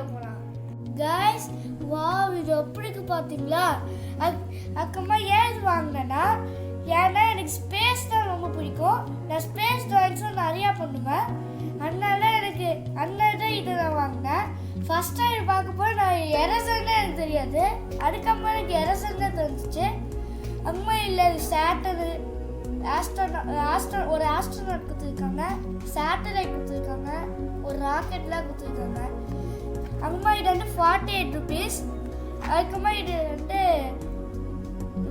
போகலாம் guys. Wow, இது எப்படி இருக்கு பார்த்தீங்களா? அதுக்கப்புறமா ஏன் இது வாங்கினேன்னா, ஏன்னா எனக்கு ஸ்பேஸ் தான் ரொம்ப பிடிக்கும். நான் ஸ்பேஸ் ட்ராயிங்ஸும் நிறையா பண்ணுவேன். அதனால தான் இதை நான் வாங்கினேன். ஃபர்ஸ்ட் டைம் பார்க்கும்போது நான் எரசர்னே எனக்கு தெரியாது. அதுக்கப்புறம் எனக்கு எரசர் தான் தெரிஞ்சிச்சு. அம்மா இல்லை, சேட்டரு ஒரு ஆஸ்ட்ரோநாட் கொடுத்துருக்காங்க, சேட்டலைட் கொடுத்துருக்காங்க, ஒரு ராக்கெட்லாம் கொடுத்துருக்காங்க. அம்மா இது வந்து 48 rupees. அதுக்கப்புறமா இது வந்து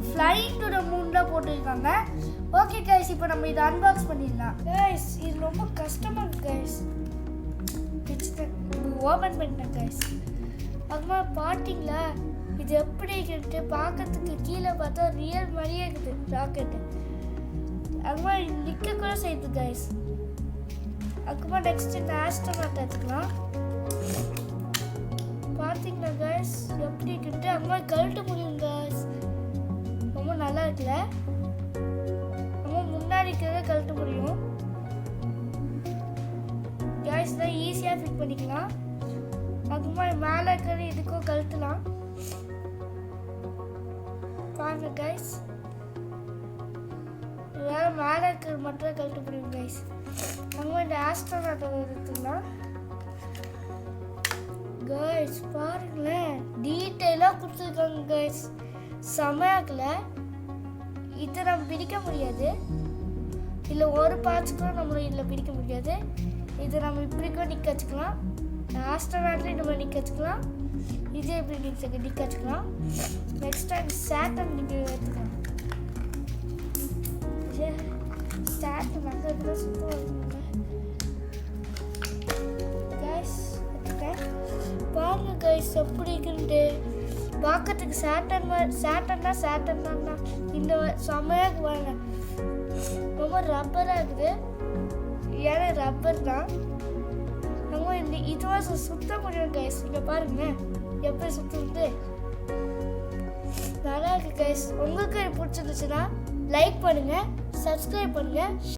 ஃப்ளைங் டு த மூன்ல போட்டிருக்காங்க. ஓகே கைஸ், இப்போ நம்ம இதை அன்பாக்ஸ் பண்ணிடலாம். கைஸ், இது ரொம்ப கஷ்டமாக இருக்கு கைஸ். ஓப்பன் பண்ணிட்டேன் கைஸ். அம்மா பார்த்தீங்களா, இது எப்படி இருக்கு பார்க்கறதுக்கு? கீழே பார்த்தா ரியல் மாதிரியே இருக்குது ராக்கெட்டு. அம்மா நிற்க கூட செய்யுது கைஸ். அதுக்கப்புறமா நெக்ஸ்ட் இந்த ஆஸ்ட்ரோநாட் எடுத்துக்கலாம். பார்த்தீங்களா கைஸ் எப்படி இருக்கு? அம்மா கழட்ட முடியும் கைஸ். ரொம்ப நல்லா இருக்குல்ல? அம்மா முன்னாடி இருக்கிறத கழட்ட முடியும் கைஸ். தான் ஈஸியாக ஃபிட் பண்ணிக்கலாம். அதுக்கப்புறமா மேலே இருக்கிறது இதுக்கும் கழட்டலாம். பாருங்க கைஸ், வேற மேலே இருக்கிறது மட்டும் கழட்ட முடியும் கைஸ். நம்ம இந்த ஆஸ்ட்ரோநாட்டை எடுத்துக்கலாம் கைஸ். பாருங்களேன், டீட்டெயிலாக கொடுத்துருக்காங்க கைஸ். செமையாக்கல. இதை நம்ம பிரிக்க முடியாது. இல்லை ஒரு பார்ட்ஸ் கூட நம்மளும் இதில் பிரிக்க முடியாது. இதை நம்ம இப்படி கூட நிற்க வச்சுக்கலாம். ஆஸ்ட்ரோநாட்டில் நம்ம நிற்க வச்சுக்கலாம். இதே இப்படி நிற்க வச்சுக்கலாம். நெக்ஸ்ட் டைம் சேட்டன் நீங்கள் எடுத்துக்கலாம். சேட்டன் அங்கே சுத்தம் கைஸ். பாருங்க கைஸ் எப்படி இருக்குன்ட்டு. பார்க்கறதுக்கு சேட்டன் தான் இந்த செம்மையாக பாருங்க. ரொம்ப ரப்பராக இருக்குது. ஏன்னா ரப்பர் தான். நம்ம இந்த இதுவாக சுத்த முடியும் கைஸ். இங்கே பாருங்க எப்படி சுற்றுது. நல்லா இருக்கு கைஸ். உங்களுக்கு பிடிச்சிருந்துச்சுன்னா லைக் பண்ணுங்கள், சப்ஸ்கிரைப் பண்ணுங்கள்.